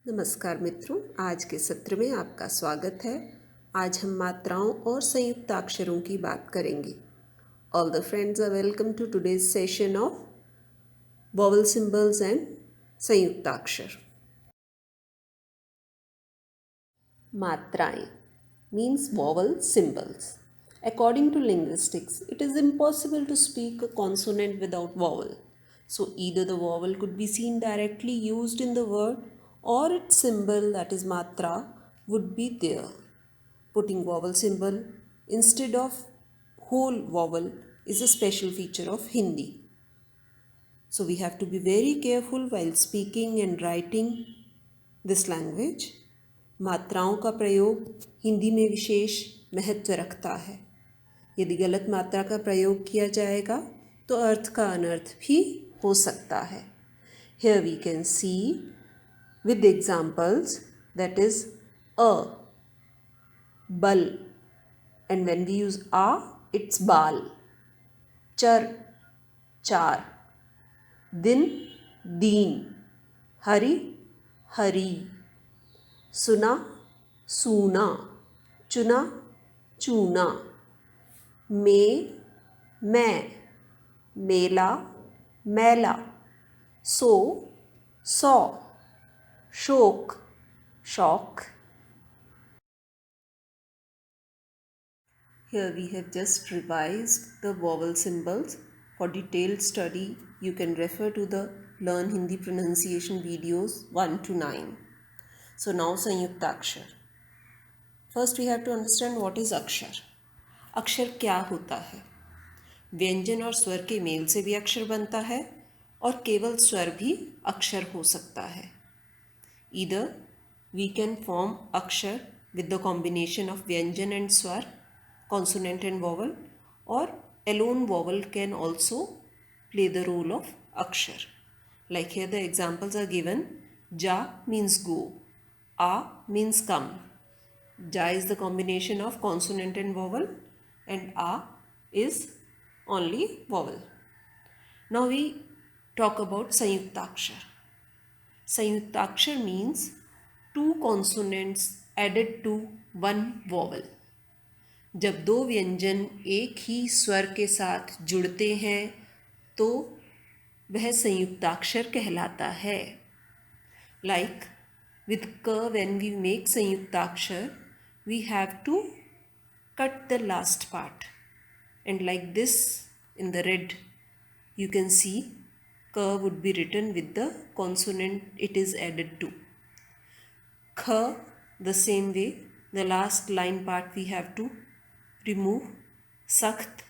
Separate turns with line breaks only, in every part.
नमस्कार मित्रों, आज के सत्र में आपका स्वागत है। आज हम मात्राओं और संयुक्ताक्षरों की बात करेंगे। All the friends are welcome to today's session of vowel symbols and संयुक्ताक्षर। मात्राएं means vowel symbols. According to linguistics, it is impossible to speak a consonant without vowel. So either the vowel could be seen directly used in the word or its symbol, that is matra, would be there. Putting vowel symbol instead of whole vowel is a special feature of Hindi. So we have to be very careful while speaking and writing this language. मात्राओं का प्रयोग हिंदी में विशेष महत्व रखता है। यदि गलत मात्रा का प्रयोग किया जाएगा तो अर्थ का अनर्थ भी हो सकता है। Here we can see with examples, that is a, bal, and when we use a, it's bal. Char, char. Din, deen. Hari, hari. सुना, सूना. चुना, चूना. मैं, मेला, मैला. सो, सौ. शोक, शौक. Here we have just revised the vowel symbols. For detailed study, you can refer to the Learn Hindi pronunciation videos 1 to 9. So now संयुक्ताक्षर. First we have to understand what is अक्षर. अक्षर क्या होता है? व्यंजन और स्वर के मेल से भी अक्षर बनता है और केवल स्वर भी अक्षर हो सकता है. Either we can form अक्षर with the combination of व्यंजन and स्वर, consonant and vowel, or alone vowel can also play the role of akshar. Like here the examples are given. Ja means go, a means come. Ja is the combination of consonant and vowel and a is only vowel. Now we talk about sanyuktakshar. Sanyuktakshar means two consonants added to one vowel. जब दो व्यंजन एक ही स्वर के साथ जुड़ते हैं तो वह संयुक्ताक्षर कहलाता है. Like with k, when we make संयुक्ताक्षर, we have to cut the last part, and like this in the red you can see k would be written with the consonant it is added to. Kh, the same way, the last line part we have to remove. Sakht,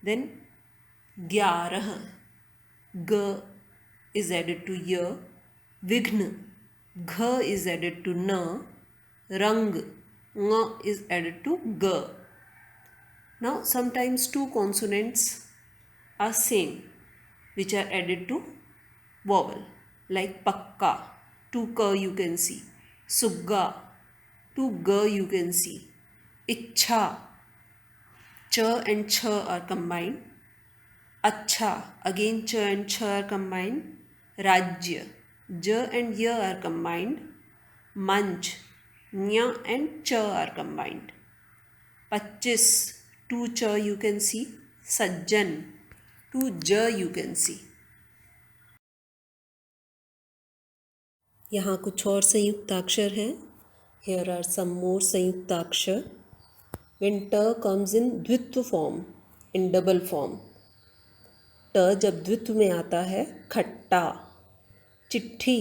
then gyarah, g is added to y. Vighn, gh is added to n. Rang, ng is added to g. Now sometimes two consonants are same which are added to vowel, like pakka, to k you can see. Sugga, to g you can see. Ichha, ch and ch are combined. Acha, again ch and ch are combined. Rajya, j and y are combined. Manch, nya and ch are combined. Pachis, to ch you can see. Sajjan, to j you can see. यहाँ कुछ और संयुक्ताक्षर हैं. Here are some more संयुक्ताक्षर. When t comes in द्वित्व form, in double form, t जब द्वित्व में आता है, खट्टा. चिट्ठी,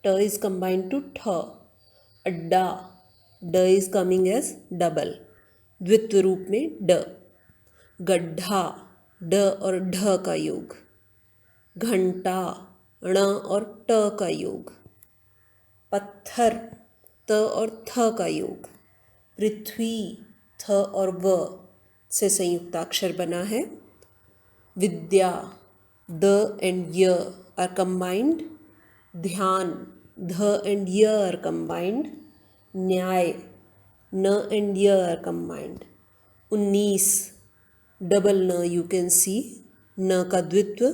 t is combined to ठ. अड्डा, d is coming as double, द्वित्व रूप में ड. गड्ढा, ड और ढ का योग. घंटा, ण और ट का योग. पत्थर, त और थ का योग. पृथ्वी, थ और व से संयुक्ताक्षर बना है. विद्या, द एंड य आर कंबाइंड. ध्यान, ध एंड य आर कंबाइंड. न्याय, न एंड य आर कंबाइंड. 19, डबल न यू कैन सी, न का द्वित्व.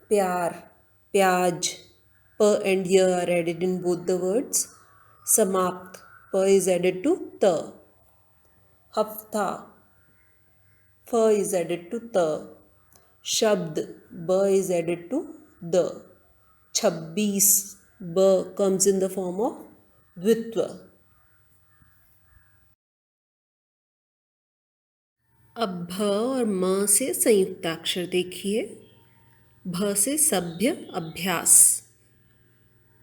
प्यार, प्याज, pa and ya are added in both the words. Samapt, pa is added to ta. Hafta, fa is added to ta. Shabd, ba is added to the. Chabbis, ba comes in the form of dvitva. अब भ और म से संयुक्ताक्षर देखिए. भ से सभ्य, अभ्यास.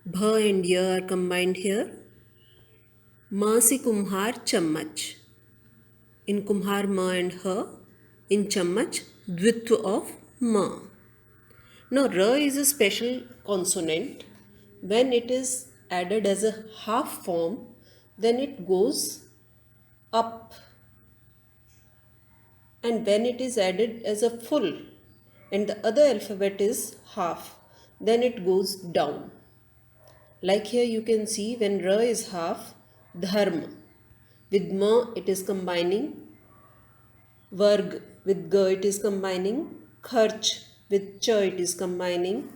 भ and य are combined here. म से कुम्हार, चम्मच. In कुम्हार म and ह. In चम्मच, द्वित्व of म. Now r is a special consonant. When it is added as a half form, then it goes up. And when it is added as a full and the other alphabet is half, then it goes down. Like here you can see when ra is half, dharma. With ma it is combining varg, with ga it is combining kharch, with cha it is combining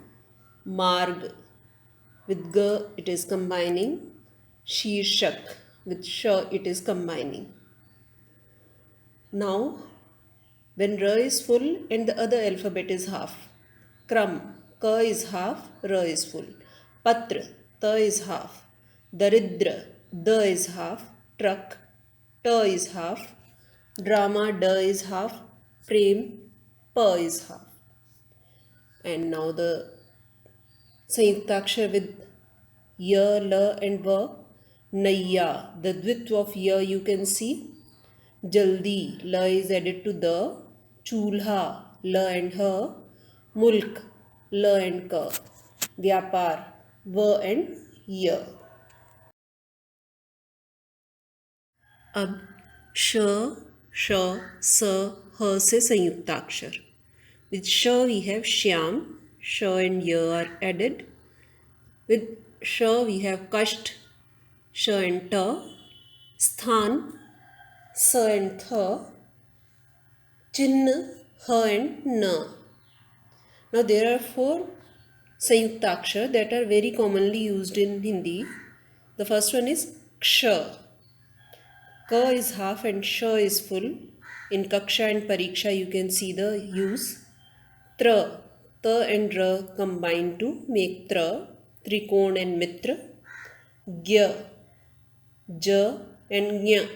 marg, with ga it is combining shirshak, with sha it is combining. Now when ra is full and the other alphabet is half. Kram, ka is half, ra is full. Patra, ta is half. Daridra, da is half. Truck, ta is half. Drama, da is half. Prem, pa is half. And now the Sanyuktakshar with ya, la and va. Nayya, the dvitva of ya you can see. Jaldi, la is added to the. Chulha, la and ha. Mulk, la and ka. Vyapar, va and ya. अब sh, sh, sa, ha से संयुक्ताक्षर. With sh we have shyam, sh and ya are added. With sh we have kasht, sh and ta. Sthan, sa and tha. Chinn, ha and na. Now there are 4 Sanyuktakshar that are very commonly used in Hindi. The first one is ksha. Ka is half and sha is full. In Kaksha and Pariksha you can see the use. Tra, ta and ra combine to make tra. Trikon and mitra. Gya, ja and nya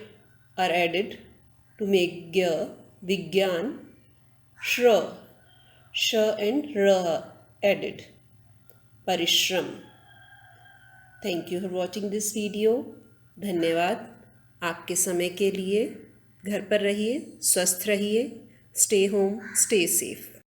are added to make gya. Vigyan, shra, sha and ra added. Parishram. Thank you for watching this video. धन्यवाद आपके समय के लिए. घर पर रहिए, स्वस्थ रहिए. Stay home, stay safe.